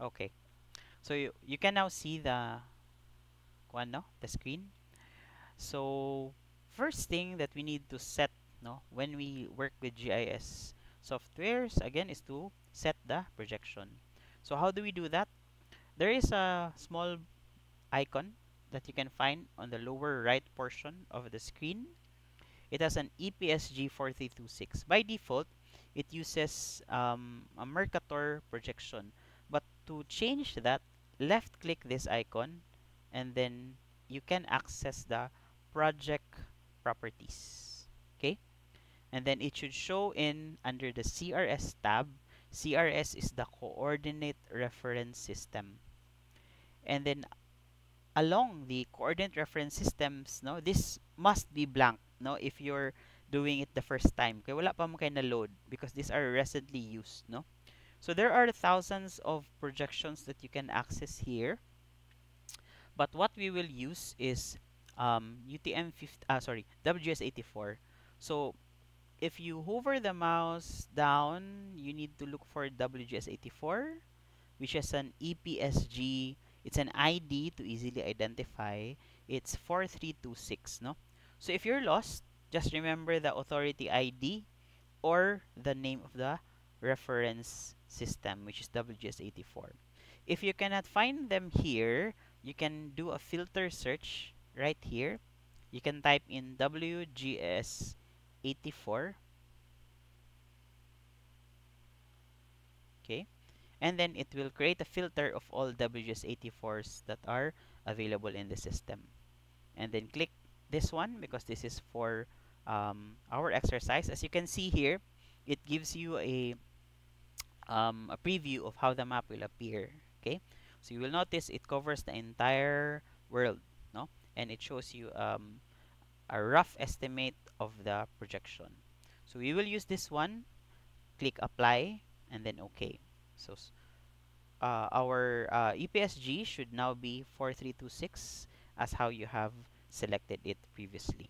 Okay. So you can now see the screen. So first thing that we need to set, no, when we work with GIS softwares again is to set the projection. So how do we do that? There is a small icon that you can find on the lower right portion of the screen. It has an EPSG 4326. By default, it uses a Mercator projection. But to change that, left click this icon and then you can access the project properties. Okay? And then it should show in under the CRS tab. CRS is the coordinate reference system. And then along the coordinate reference systems, no, this must be blank, no, if you're doing it the first time. Kaya wala pa mo kayo na load because these are recently used, no. So there are thousands of projections that you can access here, but what we will use is UTM 50, sorry, WGS84. So if you hover the mouse down, you need to look for WGS84, which is an EPSG. It's an ID to easily identify. It's 4326, no? So if you're lost, just remember the authority ID or the name of the reference system, which is WGS84. If you cannot find them here, you can do a filter search right here. You can type in WGS84, okay? And then it will create a filter of all WGS84s that are available in the system. And then click this one because this is for our exercise. As you can see here, it gives you a preview of how the map will appear. Okay, so you will notice it covers the entire world, no, and it shows you a rough estimate of the projection. So we will use this one. Click apply and then OK. So our EPSG should now be 4326 as how you have selected it previously.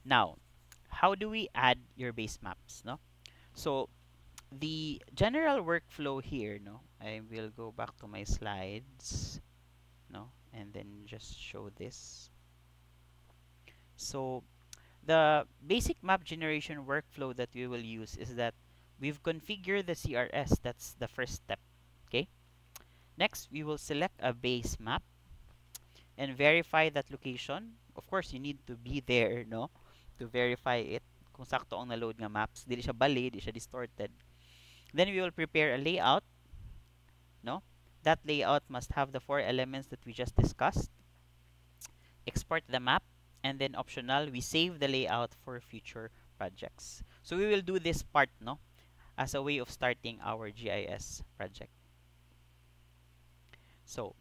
Now, how do we add your base maps? No, so the general workflow here. No, I will go back to my slides. No, and then just show this. So the basic map generation workflow that we will use is that we've configured the CRS. That's the first step. Okay. Next, we will select a base map and verify that location. Of course, you need to be there, no, to verify it. Kung sakto ang na-load nga maps, di siya bali, di siya distorted. Then we will prepare a layout, no. That layout must have the 4 elements that we just discussed. Export the map, and then optional, we save the layout for future projects. So we will do this part, no, as a way of starting our GIS project. So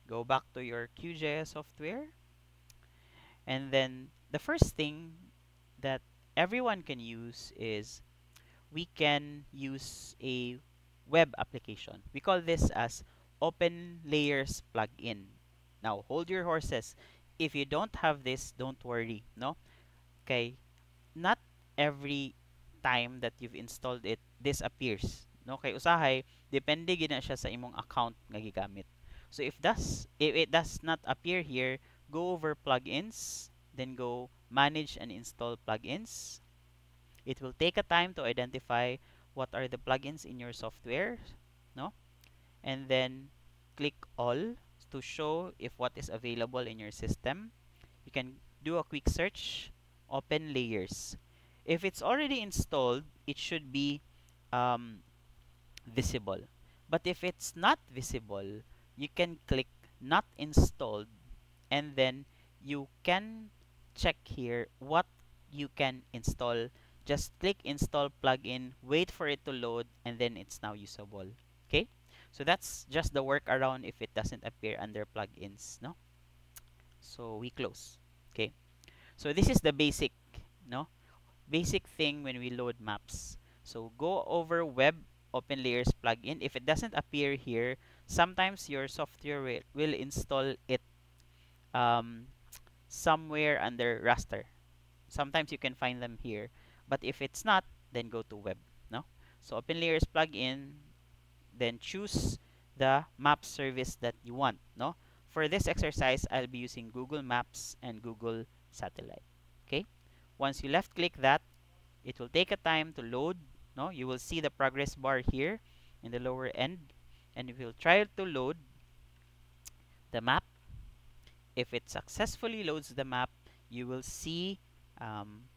go back to your QGIS software, and then the first thing that everyone can use is we can use a web application. We call this as Open Layers plugin. Now, hold your horses. If you don't have this, don't worry, no? Okay, not every time that you've installed it, this appears. No, kay usahay, depende gina siya sa imong account nga gigamit. So if it does not appear here, go over plugins, then go manage and install plugins. It will take a time to identify what are the plugins in your software, no? And then click all to show if what is available in your system. You can do a quick search, open layers. If it's already installed, it should be um, visible. But if it's not visible, you can click not installed, and then you can check here what you can install. Just click install plugin, wait for it to load, and then it's now usable. Okay, so that's just the workaround if it doesn't appear under plugins, no. So we close. Okay, so this is the basic, no, basic thing when we load maps. So go over web open layers plugin. If it doesn't appear here, sometimes your software will install it um, somewhere under raster. Sometimes you can find them here, but if it's not, then go to web, no. So open layers plugin, then choose the map service that you want, no? For this exercise, I'll be using Google Maps and Google Satellite. Okay? Once you left click that, it will take a time to load, no? You will see the progress bar here in the lower end, and it will try to load the map. If it successfully loads the map, you will see um,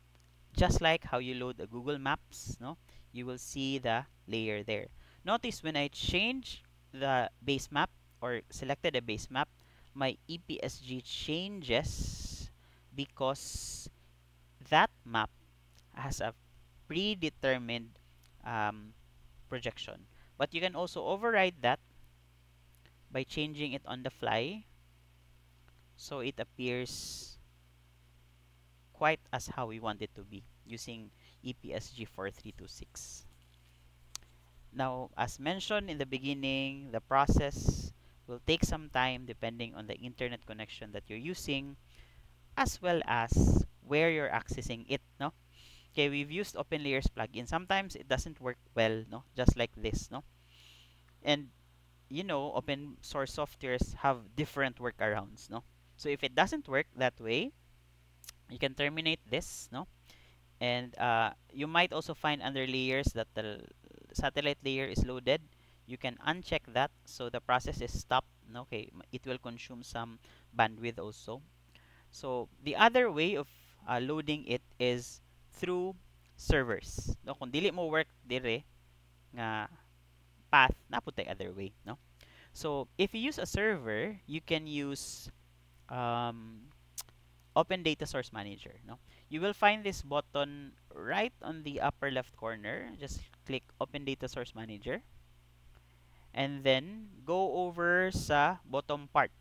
just like how you load the Google Maps, no? You will see the layer there. Notice when I change the base map or selected a base map, my EPSG changes because that map has a predetermined um, projection. But you can also override that by changing it on the fly so it appears quite as how we want it to be using EPSG 4326. Now, as mentioned in the beginning, the process will take some time depending on the internet connection that you're using as well as where you're accessing it, no? Okay, we've used OpenLayers plugin. Sometimes it doesn't work well, no? Just like this, no? And you know, open source softwares have different workarounds, no? So if it doesn't work that way, you can terminate this, no? And you might also find under layers that the satellite layer is loaded. You can uncheck that so the process is stopped. Okay, it will consume some bandwidth also. So the other way of loading it is through servers. No, kung dili mo work dire nga path, naputay other way, no? So if you use a server, you can use um, Open Data Source Manager, no? You will find this button right on the upper left corner. Just click Open Data Source Manager and then go over sa bottom part.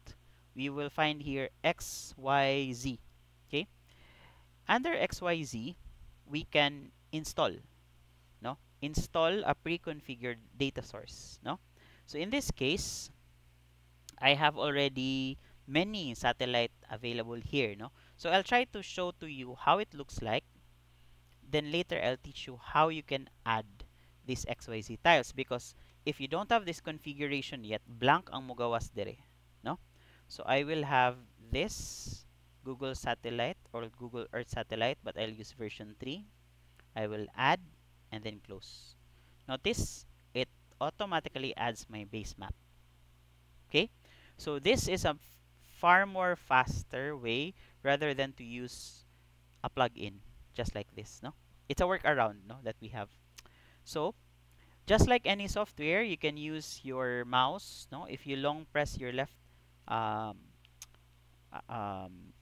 We will find here XYZ. Okay? Under XYZ, we can install, no? Install a pre-configured data source, no? So in this case, I have already many satellite available here, no? So I'll try to show to you how it looks like. Then later I'll teach you how you can add these XYZ tiles because if you don't have this configuration yet, blank ang mugawas dire, no? So I will have this Google Satellite or Google Earth Satellite, but I'll use version 3. I will add and then close. Notice it automatically adds my base map. Okay? So this is a far more faster way rather than to use a plugin just like this, no? It's a workaround, no, that we have. So just like any software, you can use your mouse, no? If you long press your left um, um,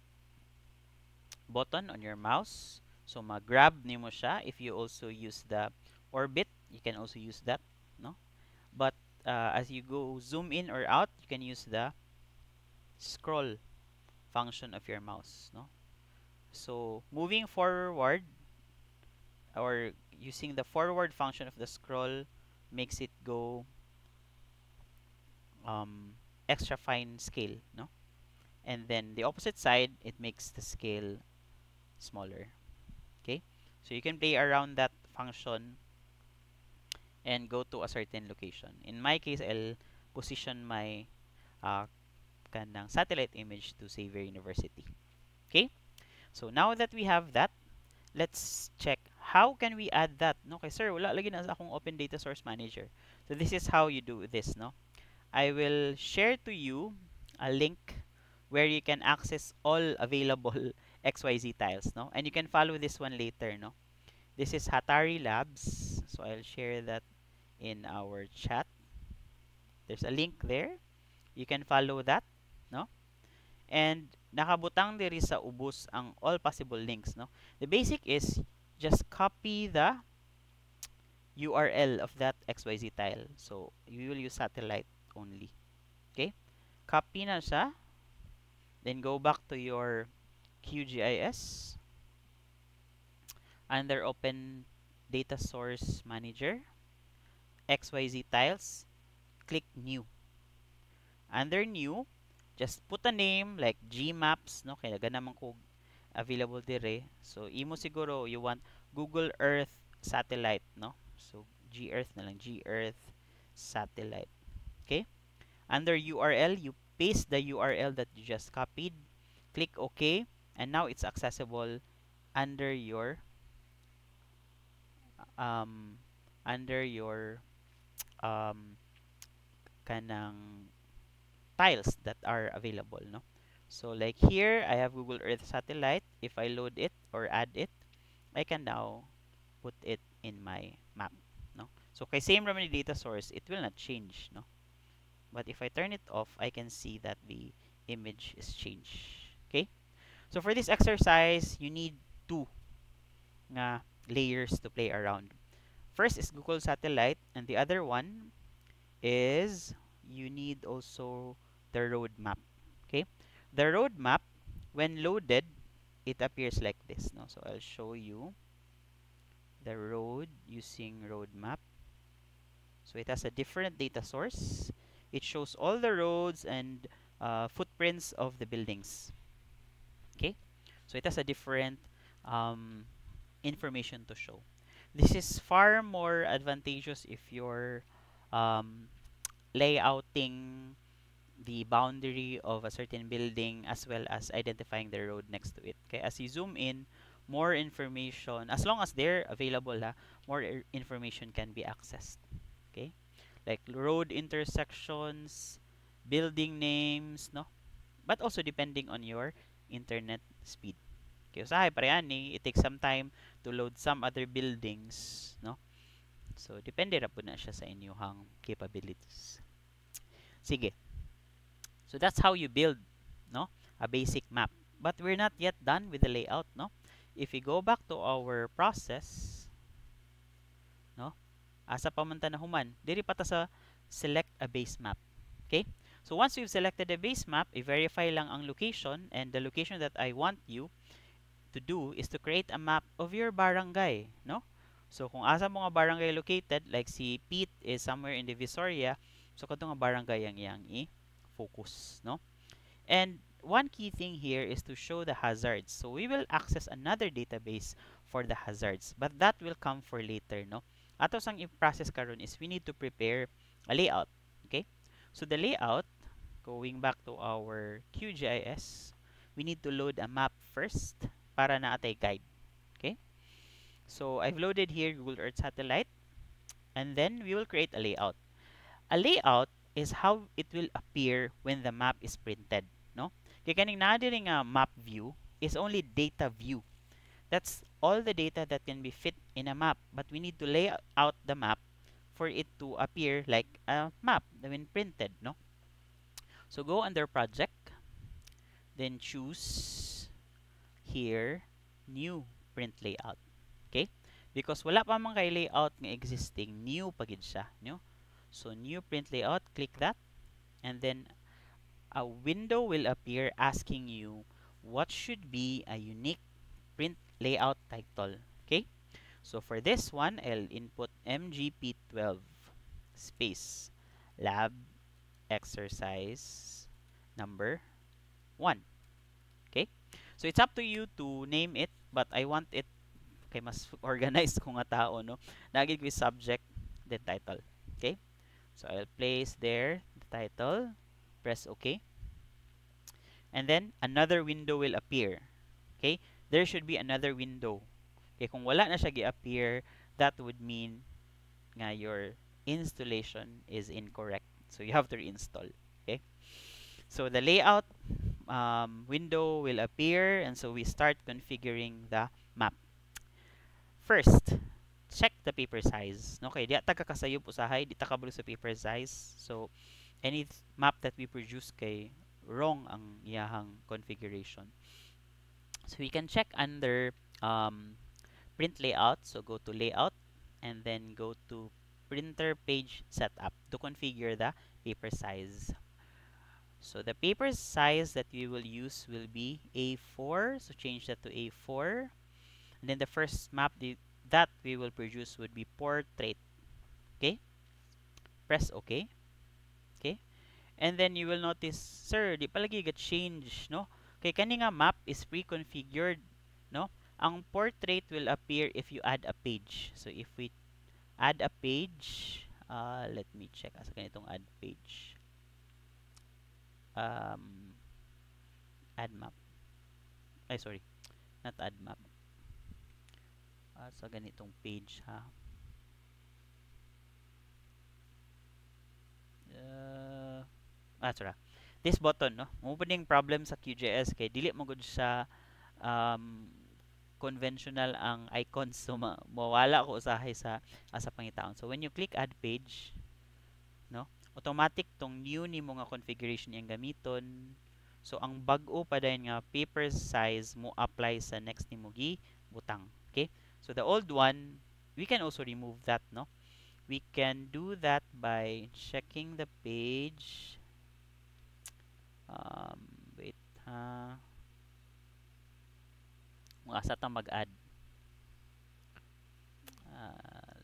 button on your mouse, so mag-grab nimo siya. If you also use the orbit, you can also use that, no? But as you go zoom in or out, you can use the scroll function of your mouse, no? So moving forward or using the forward function of the scroll makes it go extra fine scale, no? And then the opposite side, it makes the scale smaller. Okay, so you can play around that function and go to a certain location. In my case, I'll position my uh, kanang satellite image to Xavier University. Okay, so now that we have that, let's check how can we add that. No, okay, sir, wala lagi na akong Open Data Source Manager. So this is how you do this, no? I will share to you a link where you can access all available XYZ tiles, no? And you can follow this one later, no? This is Hatari Labs. So I'll share that in our chat. There's a link there. You can follow that, no? And nakabutang diri sa ubos ang all possible links, no? The basic is just copy the URL of that XYZ tile. So you will use satellite only. Okay? Copy na siya. Then go back to your QGIS. Under Open Data Source Manager, XYZ tiles, click New. Under New, just put a name like Gmaps, no? Kaya naman ko available dire. So, imo siguro you want Google Earth Satellite, no? So, G-Earth na lang, G-Earth Satellite. Okay? Under URL, you paste the URL that you just copied, click OK, and now it's accessible under your um, under your um, kanang tiles that are available, no? So like here, I have Google Earth satellite. If I load it or add it, I can now put it in my map, no? So kay same Remedy data source, it will not change, no? But if I turn it off, I can see that the image is changed. Okay? So for this exercise, you need two nga layers to play around. First is Google Satellite, and the other one is you need also the road map. Okay? The road map, when loaded, it appears like this. No? So I'll show you the road using road map. So it has a different data source. It shows all the roads and footprints of the buildings. Okay, so it has a different um, information to show. This is far more advantageous if you're um, layouting the boundary of a certain building as well as identifying the road next to it. Okay, as you zoom in, more information, as long as they're available, more information can be accessed. Okay, like road intersections, building names, no? But also depending on your internet speed. Okay, usahay parehan ni, it takes some time to load some other buildings, no? So depende ra pud na siya sa inyong capabilities. Sige. So that's how you build, no? A basic map. But we're not yet done with the layout, no? If we go back to our process, no? Asa pa man ta nahuman, diri pa ta sa select a base map. Okay? So once we've selected the base map, i-verify lang ang location, and the location that I want you to do is to create a map of your barangay, no? So kung asa mo nga barangay located, like si Pete is somewhere in the Visoria, so kato nga barangay ang iyang i-focus, no? And one key thing here is to show the hazards. So we will access another database for the hazards, but that will come for later, no? Ato sang i-process karon is we need to prepare a layout, okay? So the layout, going back to our QGIS, we need to load a map first para na atay guide. Okay? So I've loaded here Google Earth Satellite, and then we will create a layout. A layout is how it will appear when the map is printed, no? Kaya kaning naa diri nga map view is only data view. That's all the data that can be fit in a map, but we need to lay out the map for it to appear like a map when printed, no? So go under project, then choose here new print layout. Okay? Because wala pa man kay layout nga existing, new pagid siya, no? So new print layout, click that, and then a window will appear asking you what should be a unique print layout title. Okay? So for this one, I'll input MGP12 space lab exercise number 1. Okay? So it's up to you to name it, but I want it kay mas organized ko nga tao, no? Nagig ko subject then title. Okay? So I'll place there the title, press OK. And then another window will appear. Okay? There should be another window. Okay, kung wala na siya gi-appear, that would mean nga your installation is incorrect. So you have to reinstall. Okay? So the layout window will appear, and so we start configuring the map. First, check the paper size. Okay, di ta kakasayop usahay, di ta kabalo sa paper size. So any map that we produce kay wrong ang iyahang configuration. So we can check under print layout. So go to layout and then go to printer page setup to configure the paper size. So the paper size that we will use will be A4. So change that to A4. And then the first map that we will produce would be portrait. Okay? Press OK. Okay? And then you will notice, sir, di palagi ga-change, no? Kay kani nga map is pre-configured, no? Ang portrait will appear if you add a page. So if we add a page, let me check asa ganitong add page. um, add map. Ay, sorry. Not add map. Sa ganitong page, ha. Sorry. This button, no? Mo pwedeng problem sa QGIS kay dili mo gud sa um, conventional ang icons, so mawala ko usahay sa asa pangitaon. So when you click add page, no, automatic tong new nimo nga configuration yang gamiton. So ang bag-o pa dayon nga paper size mo apply sa next nimo gi butang. Okay? So the old one, we can also remove that, no? We can do that by checking the page. Um, Wait, ha. Mga asa ta mag-add.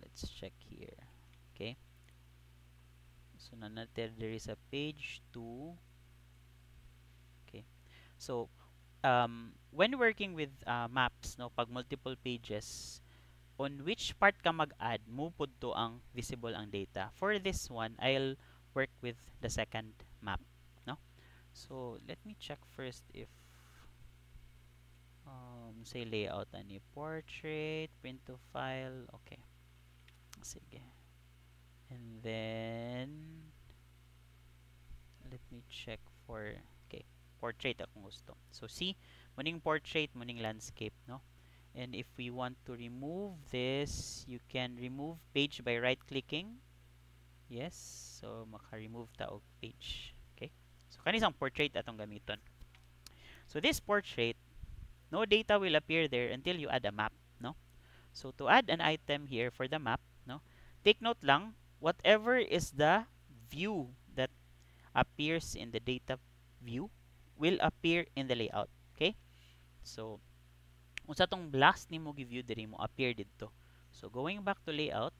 Let's check here. Okay. So natin there is a page 2. Okay. So when working with maps, no, pag multiple pages, on which part ka mag-add, mo pud to ang visible ang data. For this one, I'll work with the second map, no? So let me check first if say layout ani portrait, print to file. Okay. Sige. And then let me check for portrait akong gusto. So see, muning portrait, muning landscape, no? And if we want to remove this, you can remove page by right clicking. Yes, so maka-remove ta og page. Okay? So kanisang portrait atong gamiton. So this portrait, no data will appear there until you add a map, no? So to add an item here for the map, no? Take note lang, whatever is the view that appears in the data view will appear in the layout. Okay? So unsa tong last nimo gi-view diri mo appear didto. So going back to layout,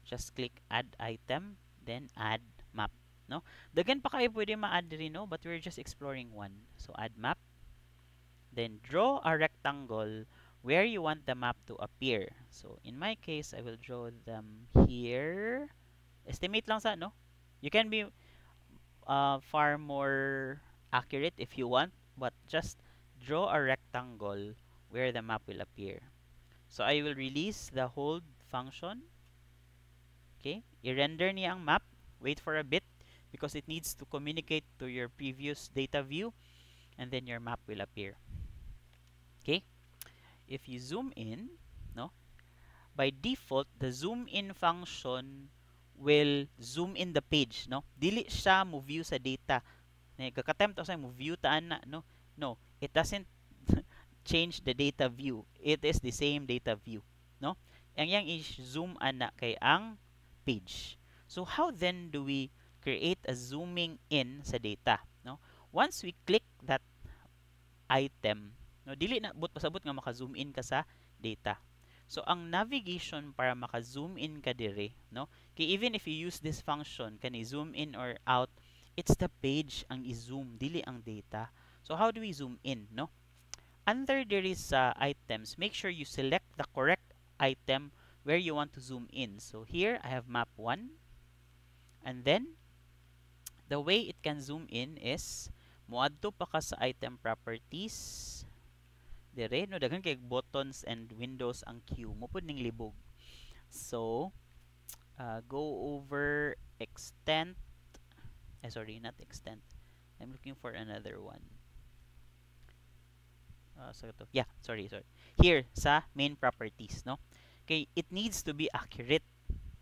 just click add item, then add map, no? Daghan pa kayo pwede ma-add diri, no, but we're just exploring one. So add map, then draw a rectangle where you want the map to appear. So in my case, I will draw them here. Estimate lang sa, no? You can be far more accurate if you want, but just draw a rectangle where the map will appear. So I will release the hold function. Okay, i-render niya ang map. Wait for a bit because it needs to communicate to your previous data view, and then your map will appear. Okay, if you zoom in, no, by default the zoom in function will zoom in the page, no? Dili siya mo view sa data. Kaka-attempt ako sa mo view taan na, no? No, it doesn't change the data view. It is the same data view, no? Ang yang i-zoom ana kay ang page. So how then do we create a zooming in sa data, no? Once we click that item, no, dili na but pasabot nga maka-zoom in ka sa data. So ang navigation para maka-zoom in ka dire, no? Kay even if you use this function kani zoom in or out, it's the page ang i-zoom, dili ang data. So how do we zoom in, no? Under there is items, make sure you select the correct item where you want to zoom in. So here I have map 1, and then the way it can zoom in is moadto pa ka sa item properties dire, no, daghan kay buttons and windows ang queue mo pud ning libog. So go over extent, sorry, not extent, I'm looking for another one. Sorry. Here sa main properties, no? Okay, it needs to be accurate,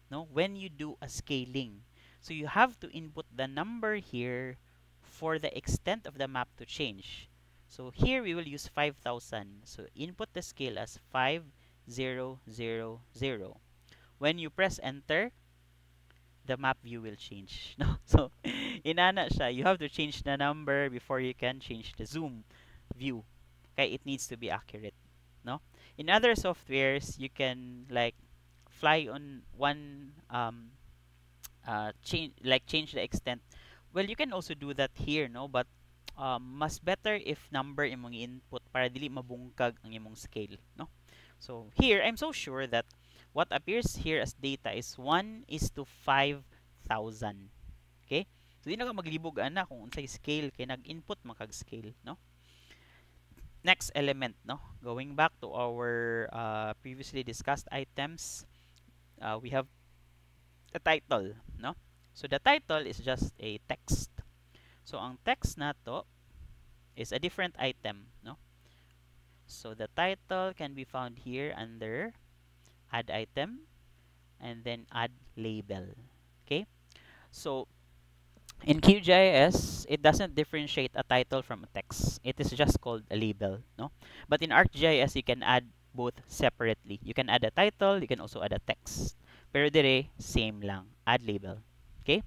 no, when you do a scaling. So you have to input the number here for the extent of the map to change. So here we will use 5,000. So input the scale as 5000. When you press enter, the map view will change. No? So inana siya, you have to change the number before you can change the zoom view. Okay, it needs to be accurate, no? In other softwares, you can like fly on one change the extent. Well, you can also do that here, no? But mas better if number imong input para dili mabungkag ang imong scale, no? So here, I'm so sure that what appears here as data is 1:5,000. Okay? So di na ka maglibog ana kung unsay scale kay nag-input man kag scale, no? Next element, no? Going back to our previously discussed items, we have the title, no? So the title is just a text. So ang text na to is a different item, no? So the title can be found here under add item and then add label. Okay? So in QGIS, it doesn't differentiate a title from a text. It is just called a label, no? But in ArcGIS, you can add both separately. You can add a title, you can also add a text. Pero dire, same lang. Add label. Okay?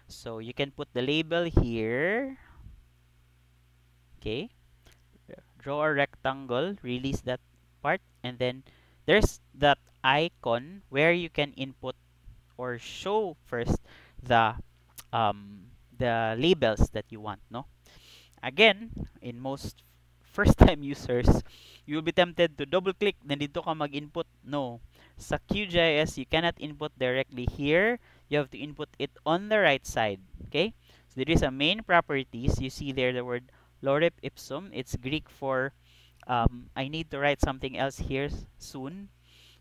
So you can put the label here. Okay? Draw a rectangle, release that part, and then there's that icon where you can input or show first the labels that you want, no? Again, in most first time users, you will be tempted to double click then dito ka mag-input. No. Sa QGIS, you cannot input directly here. You have to input it on the right side. Okay? So there is a main properties. You see there the word lorem ipsum. It's Greek for I need to write something else here soon.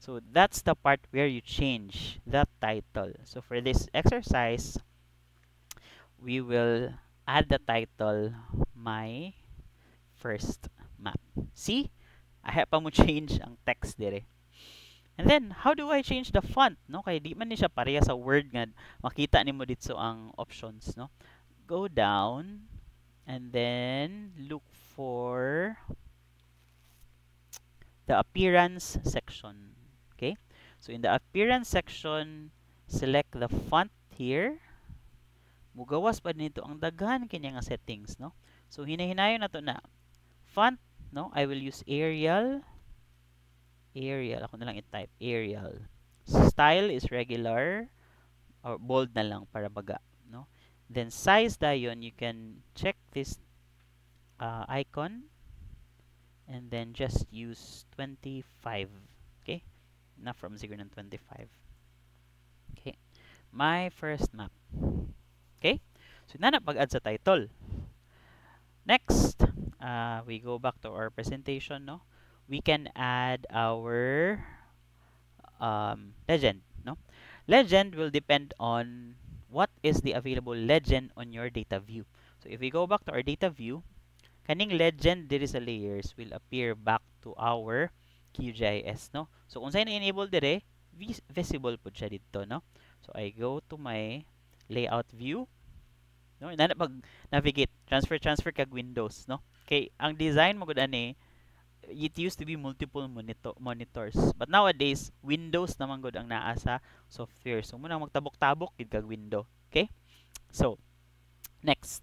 So that's the part where you change that title. So for this exercise, we will add the title my first map. See? I have pa mo change ang text dire. And then, how do I change the font? No? Kaya di man ni siya pareha sa Word nga makita nimo dito ang options, no? Go down and then look for the appearance section. Okay? So in the appearance section, select the font here. Mugawas pa nito ang daghan kini nga settings, no? So hinahinayon nato na font, no? I will use Arial. Arial, ako na lang i-type Arial. Style is regular or bold na lang para baga, no? Then size dayon, you can check this icon and then just use 25. Okay? Na from 0 ng 25. Okay? My first map. Okay? So na pag-add sa title. Next, we go back to our presentation, no? We can add our legend, no? Legend will depend on what is the available legend on your data view. So if we go back to our data view, kaning legend diri sa layers will appear back to our QGIS, no? So kung saan na-enable dire, visible po siya dito, no? So I go to my layout view, no? Ina pag navigate, transfer kag windows, no? Kay ang design mo gud ani it used to be multiple monitors. But nowadays, Windows naman gud ang naa sa software. So muna magtabok-tabok gid kag window. Okay? So, next,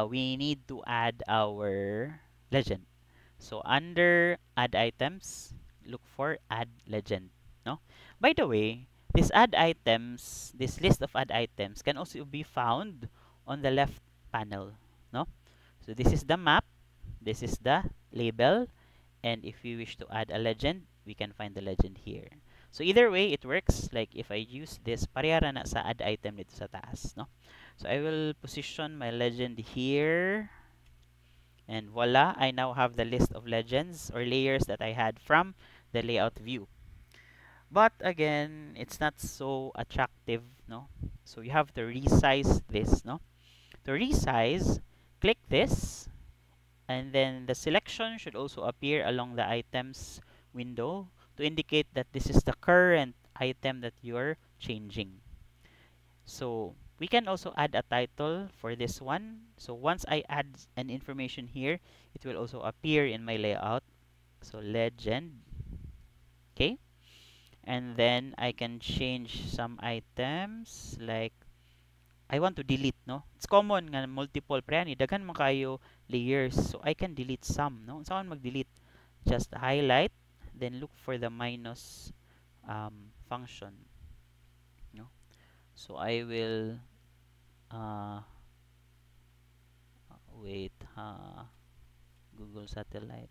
we need to add our legend. So under add items, look for add legend, no? By the way, this list of add items can also be found on the left panel, no? So this is the map, this is the label, and if we wish to add a legend, we can find the legend here. So either way, it works. Like if I use this, parehara na sa add item dito sa taas, no? So I will position my legend here. And voila, I now have the list of legends or layers that I had from the layout view. But again, it's not so attractive, no? So you have to resize this, no? To resize, click this, and then the selection should also appear along the items window to indicate that this is the current item that you're changing. So we can also add a title for this one. So once I add an information here, it will also appear in my layout. So legend. Okay. And then I can change some items like I want to delete, no? It's common nga multiple pre ani daghan man kayo layers. So I can delete some, no? Saan mag-delete? Just highlight, then look for the minus function, no? So I will wait, Google Satellite.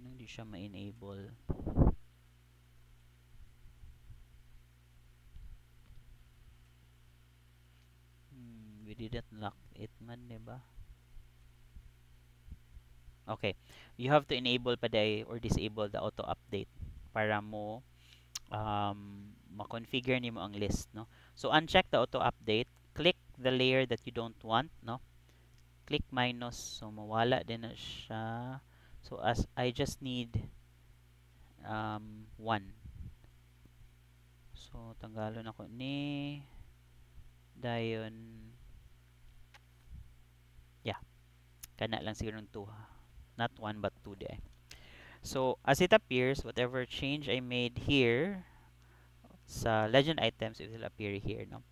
Hindi siya ma-enable. didn't lock it man, diba? Okay. You have to enable pa or disable the auto update para mo ma-configure nimo ang list, no? So uncheck the auto update, click the layer that you don't want, no? Click minus, so mawala din na siya. So as I just need 1. So tanggalon ako ni dayon, yeah, kana lang siguro ng 2, not 1 but 2 di. So as it appears, whatever change I made here sa legend items, it will appear here, no?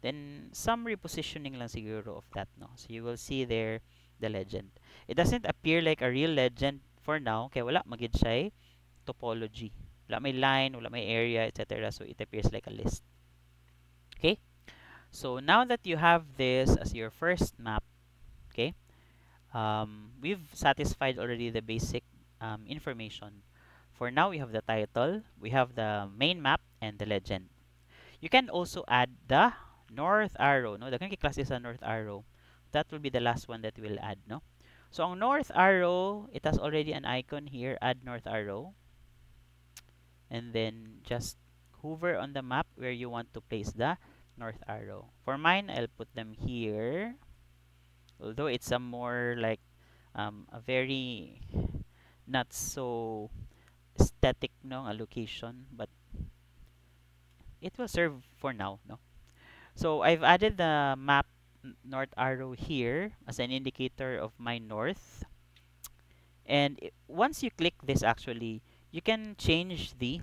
Then some repositioning lang siguro of that, no? So you will see there the legend. It doesn't appear like a real legend for now, kaya wala magid siya topology. Wala may line, wala may area, etc. So it appears like a list. Okay? So now that you have this as your first map, okay, we've satisfied already the basic information. For now, we have the title, we have the main map, and the legend. You can also add the north arrow, no? Daghang klase sa north arrow. That will be the last one that we'll add, no? So ang north arrow, it has already an icon here, add north arrow. And then just hover on the map where you want to place the north arrow. For mine, I'll put them here. Although it's a more like a very not so static, no, a location, but it will serve for now, no? So I've added the map north arrow here as an indicator of my north. And once you click this, actually, you can change the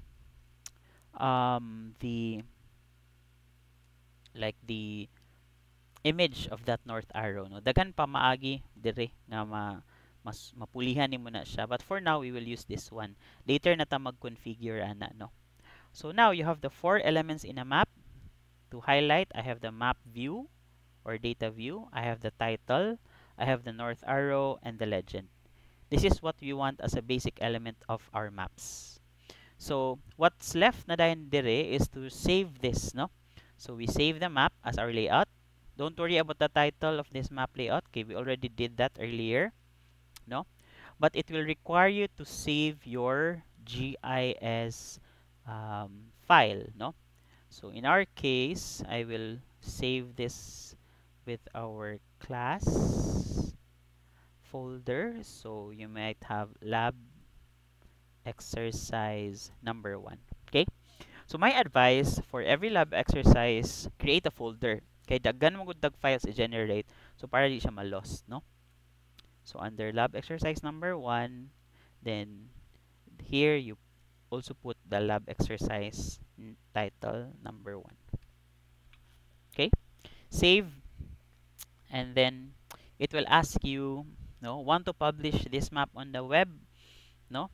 like the image of that north arrow, no? Dagan pa maagi dire nga mas mapulihan nimo na siya, but for now we will use this one. Later na ta mag-configure ana, no? So now you have the 4 elements in a map. To highlight, I have the map view or data view, I have the title, I have the north arrow, and the legend. This is what we want as a basic element of our maps. So what's left na dayon dire is to save this, no? So we save the map as our layout. Don't worry about the title of this map layout. Okay, we already did that earlier, no? But it will require you to save your GIS file, no? So in our case, I will save this with our class folder. So you might have lab exercise number 1. Okay? So my advice, for every lab exercise, create a folder. Kay daghan mo gud dag files i-generate, so para di siya ma-lost, no? So under lab exercise number 1, then here you also put the lab exercise title number 1. Okay? Save, and then it will ask you, no, want to publish this map on the web, no?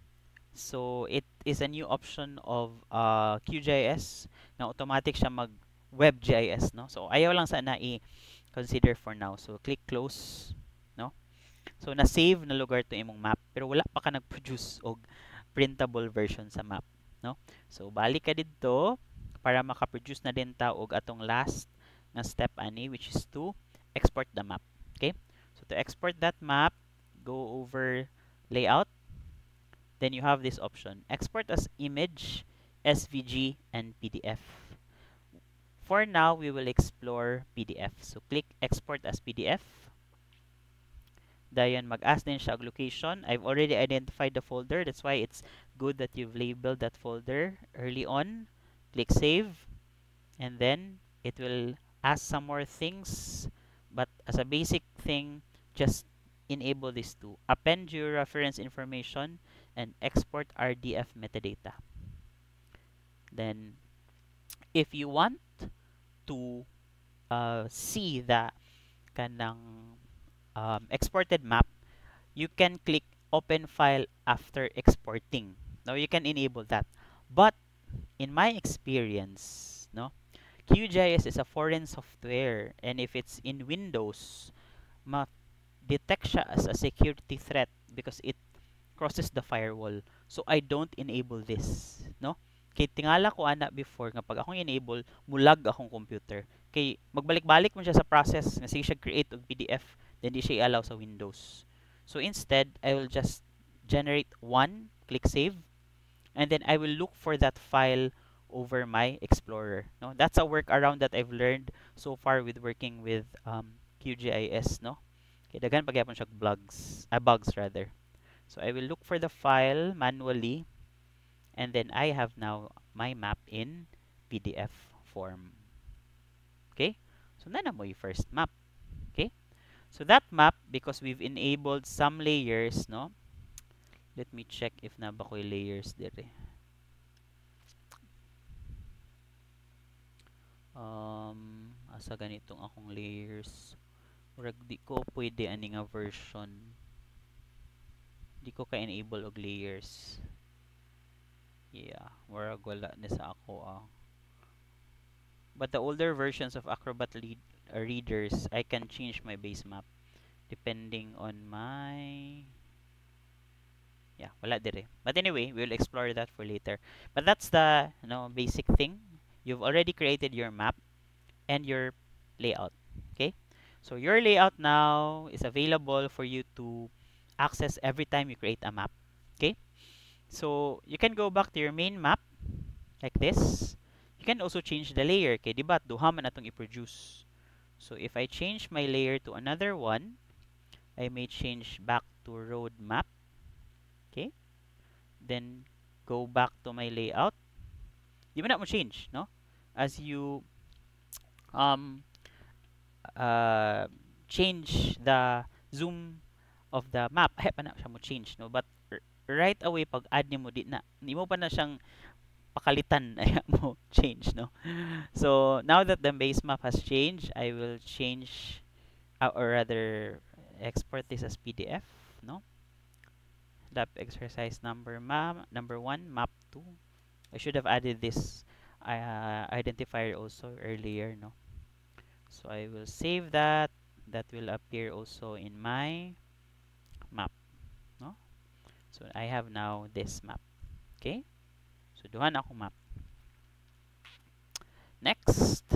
So it is a new option of QGIS na automatic siya mag WebGIS, no? So ayaw lang sana i-consider for now. So click close, no? So na-save na lugar to imong map, pero wala pa ka nag-produce og printable version sa map, no? So balik ka didto para maka-produce na din ta og atong last na step ani, which is to export the map. Okay? So to export that map, go over layout. Then you have this option, export as image, SVG, and PDF. For now, we will explore PDF. So click export as PDF. Dayon mag-ask din siya og location. I've already identified the folder. That's why it's good that you've labeled that folder early on. Click save. And then it will ask some more things. But as a basic thing, just enable these two. Append your reference information and export RDF metadata. Then if you want to see the kanang exported map, you can click open file after exporting. Now you can enable that. But in my experience, no, QGIS is a foreign software, and if it's in Windows, ma-detect siya as a security threat because it crosses the firewall. So I don't enable this, no? Kay tingala ko ana before nga pag akong enable, mulag akong computer. kay magbalik-balik mo siya sa process nga sige siya create og PDF, then di siya i-allow sa Windows. So instead, I will just generate one, click save, and then I will look for that file over my Explorer. No, that's a workaround that I've learned so far with working with QGIS. No, kay daghan pagyapon siya bugs rather. So I will look for the file manually, and then I have now my map in PDF form. Okay, so na mo yung first map. Okay, so that map, because we've enabled some layers, no? Let me check if na ba ko'y layers dire. Asa ganitong akong layers. Murag di ko pwede ani nga version. Di ko ka-enable og layers. Yeah, murag wala ni sa ako But the older versions of Acrobat readers, I can change my base map depending on my wala dire. But anyway, we'll explore that for later. But that's the basic thing. You've already created your map and your layout. Okay? So your layout now is available for you to access every time you create a map. Okay? So you can go back to your main map like this. You can also change the layer. Okay, diba? Duha man atong i-produce. So if I change my layer to another one, I may change back to road map. Okay? Then go back to my layout. Di ba na mo change, no? As you um change the zoom of the map, ay pa na siya mo change, no? But right away pag add nimo di mo pa na siyang pakalitan ay mo change, no? So now that the base map has changed, I will change or rather export this as PDF, no? Lab exercise number 1, map 2. I should have added this identifier also earlier, no? So I will save that. That will appear also in my map, no? So I have now this map. Okay? So duha na akong map. Next,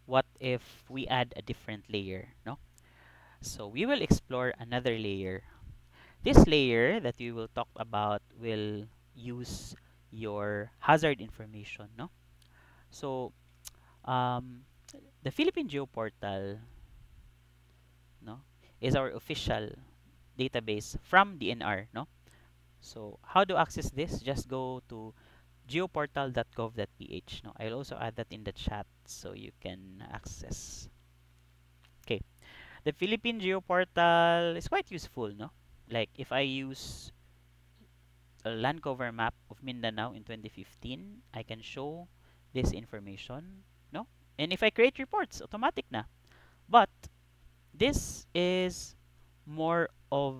what if we add a different layer, no? So we will explore another layer. This layer that we will talk about will use your hazard information, no? So the Philippine Geoportal, no, is our official database from DNR, no? So how to access this? Just go to geoportal.gov.ph, no? I'll also add that in the chat so you can access. Okay, the Philippine Geoportal is quite useful, no? Like if I use a land cover map of Mindanao in 2015, I can show this information, no? And if I create reports, automatic na. But this is more of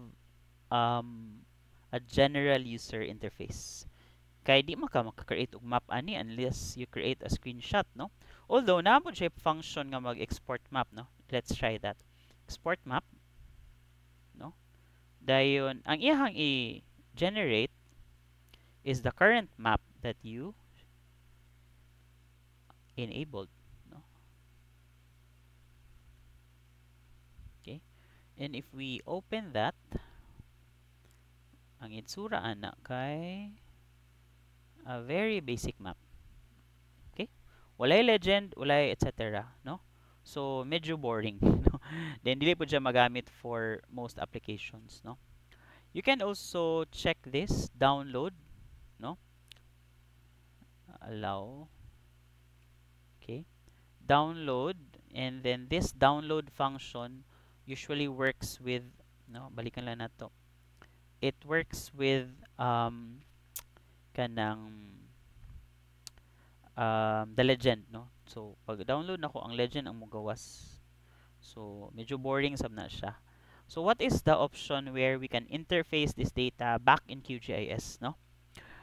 a general user interface. Kaya di man ka maka-create og map ani unless you create a screenshot, no? Although naapod siya function nga mag-export map, no? Let's try that. Export map, no? Dayon ang iyang i-generate is the current map that you enabled, no? Okay? And if we open that, ang itsura ana kay a very basic map. Okay? Walay legend, walay etc. No? So, medyo boring. No? Then, dili po siya magamit for most applications. No? You can also check this, download. No? Allow. Okay? Download. And then, this download function usually works with, no? Balikan lang na to. It works with kanang the legend, no? So pag download nako ang legend ang mugawas. So medyo boring sab na siya. So what is the option where we can interface this data back in QGIS, no?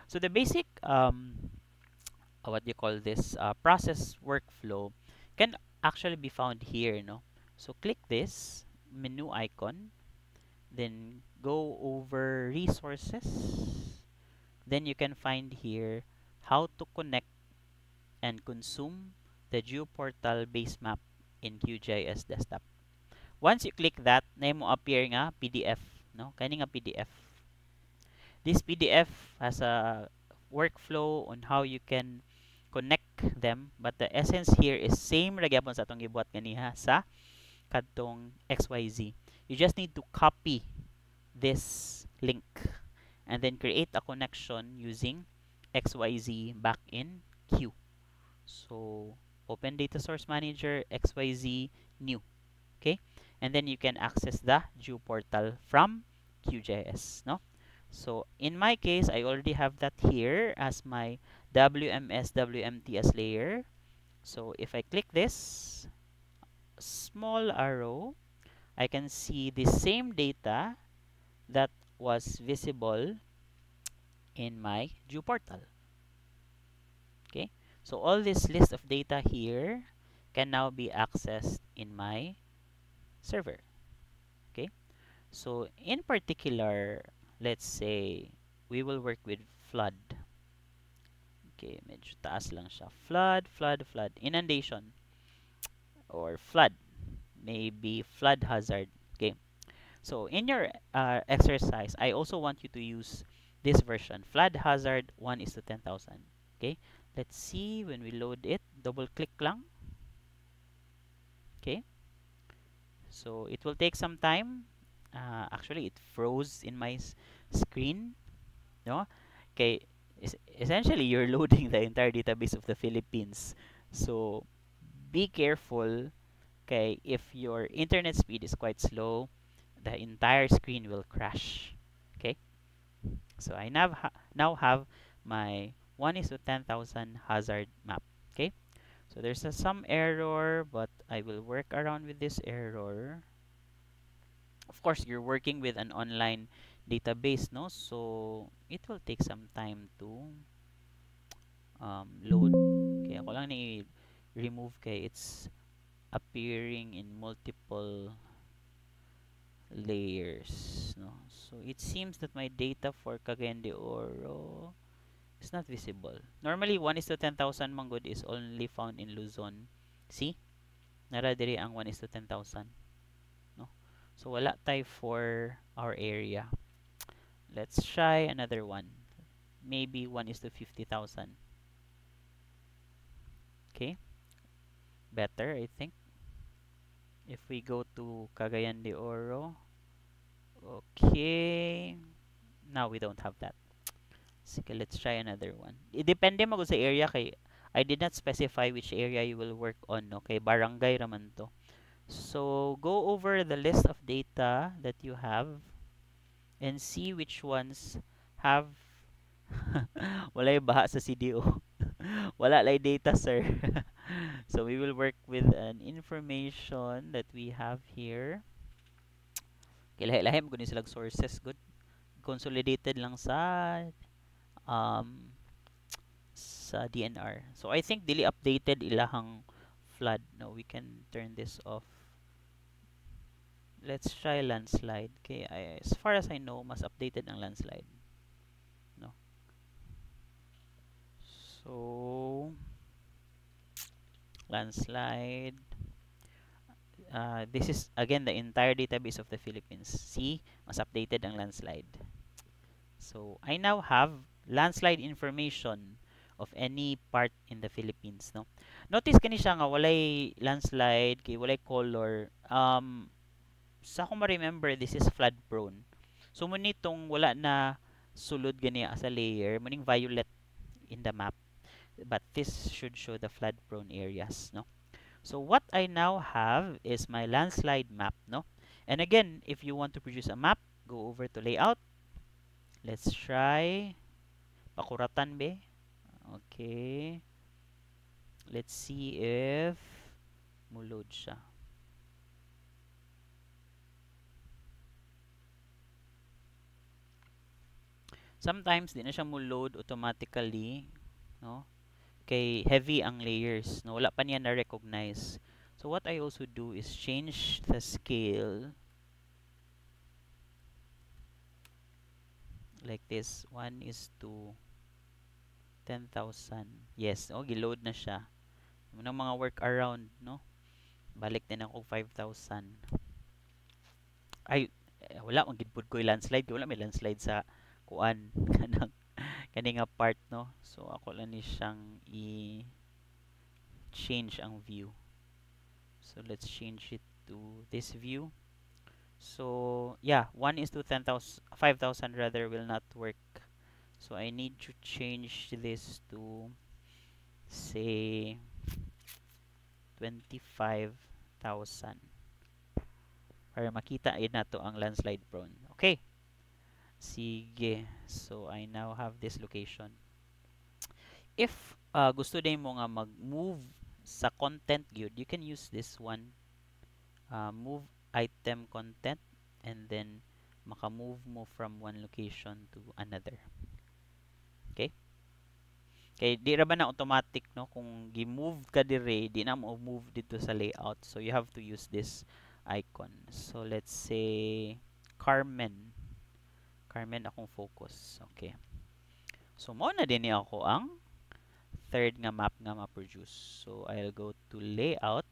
So the basic what do you call this process workflow can actually be found here, no? So click this menu icon, then go over resources. Then you can find here how to connect and consume the GeoPortal base map in QGIS desktop. Once you click that, na mo appear nga PDF, no? Kani nga PDF. This PDF has a workflow on how you can connect them, but the essence here is same ra gyapon sa atong gibuhat ganiha sa kadtong XYZ. You just need to copy this link and then create a connection using XYZ back in Q. So open data source manager XYZ new. Okay, and then you can access the GeoPortal from QGIS, no? So in my case, I already have that here as my WMS WMTS layer. So if I click this small arrow, I can see the same data that was visible in my GeoPortal. Okay, so all this list of data here can now be accessed in my server. Okay, so in particular, let's say we will work with flood. Okay, medyo taas lang siya. Flood, inundation, or flood, maybe flood hazard. Okay, so in your exercise, I also want you to use this version, flood hazard 1 is to 10,000. Okay, let's see when we load it. Double click lang. Okay, so it will take some time. Actually, it froze in my screen. No? Okay, essentially you're loading the entire database of the Philippines. So be careful. Okay, if your internet speed is quite slow, the entire screen will crash. Okay, so I now have my 1 is to 10,000 hazard map. Okay, so there's some error, but I will work around with this error. Of course, you're working with an online database, no? So it will take some time to load. Okay, ako lang ni remove kay it's appearing in multiple layers, no? So it seems that my data for Cagayan de Oro is not visible. Normally 1 is to 10,000 manggod is only found in Luzon. See? Nara diri ang 1 is to 10,000, no? So wala tayo for our area. Let's try another one. Maybe 1 is to 50,000. Okay? Better, I think. If we go to Cagayan de Oro. Okay. Now we don't have that. Sige, let's try another one. Depende mo sa area kay I did not specify which area you will work on, no? Kay barangay raman to. So go over the list of data that you have and see which ones have wala yung baha sa CDO. Wala lay data, sir. So we will work with an information that we have here. Lahi-lahi mo silang sources, good. Consolidated lang um sa DNR. So I think dili updated ilahang flood. No, we can turn this off. Let's try landslide. Okay, as far as I know, mas updated ang landslide. No. So landslide. This is again the entire database of the Philippines. See, mas updated ang landslide. So I now have landslide information of any part in the Philippines, no. Notice kani siya nga walay landslide kay walay color. Sa akong ma-remember, this is flood prone. So mo nitong wala na sulod gani as a layer, muning violet in the map. But this should show the flood prone areas, no. So what I now have is my landslide map, no? And again, if you want to produce a map, go over to layout. Let's try pakuratan be. Okay. Let's see if mulod siya. Sometimes di na siya mulod automatically, no? Kay heavy ang layers, no? Wala pa niya na recognize. So what I also do is change the scale like this. 1 is to 10,000. Yes, oh, giload na siya. Ng mga work around, no? Balik din ako 5,000. Ay, wala man gid pud ko landslide, wala may landslide sa kuan kanang kani nga part, no? So ako lang ni siyang i-change ang view. So let's change it to this view. So yeah, 1 is to 10,000, 5,000 rather will not work. So I need to change this to say 25,000 para makita na to ang landslide prone. Okay. Sige. So I now have this location. If gusto din mo nga mag-move sa content gyud, you can use this one. Move item content, and then maka-move mo from one location to another. Okay? Kay di ra ba na automatic, no, kung gi-move ka dire di na mo move dito sa layout, so you have to use this icon. So let's say Carmen akong focus. Okay, so mo na din ako ang third nga map nga ma-produce. So I'll go to layout,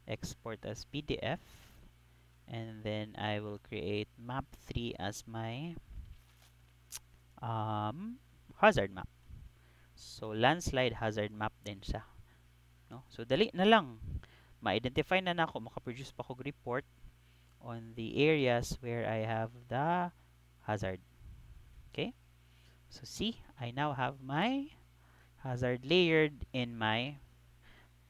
export as PDF, and then I will create map 3 as my hazard map. So landslide hazard map din siya, no? So dali na lang, ma-identify na nako, maka-produce pa ko report on the areas where I have the hazard. Okay, so see, I now have my hazard layered in my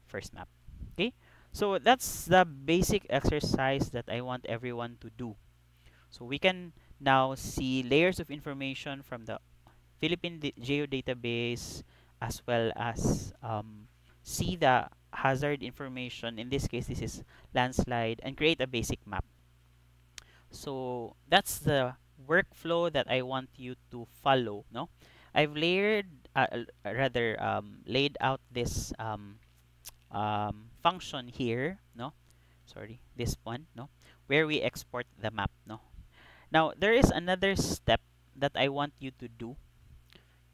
first map. Okay, so that's the basic exercise that I want everyone to do. So we can now see layers of information from the Philippine geodatabase, as well as see the hazard information. In this case, this is landslide, and create a basic map. So that's the workflow that I want you to follow. No, I've layered, rather laid out this function here. No, sorry, this one. No, where we export the map. No, now there is another step that I want you to do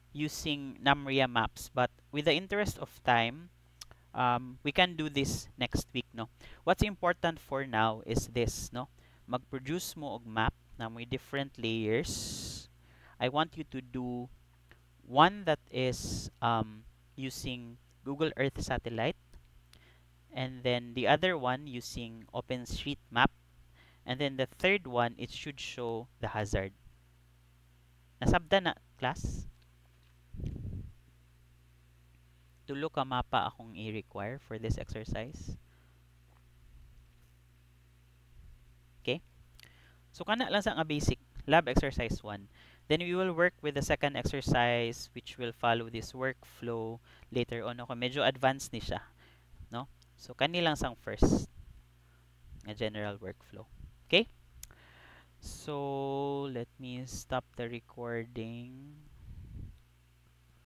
using Namria maps, but with the interest of time, we can do this next week. No, what's important for now is this. No, mag-produce mo og map na may different layers. I want you to do one that is using Google Earth satellite, and then the other one using OpenStreetMap, and then the third one, it should show the hazard. Nasabda na, class? Tulo ka mapa akong i-require for this exercise. Okay? So kana lang sa nga basic lab exercise 1. Then we will work with the second exercise, which will follow this workflow later on. Okay, medyo advanced ni siya, no? So kani lang sang first nga general workflow. Okay? So let me stop the recording.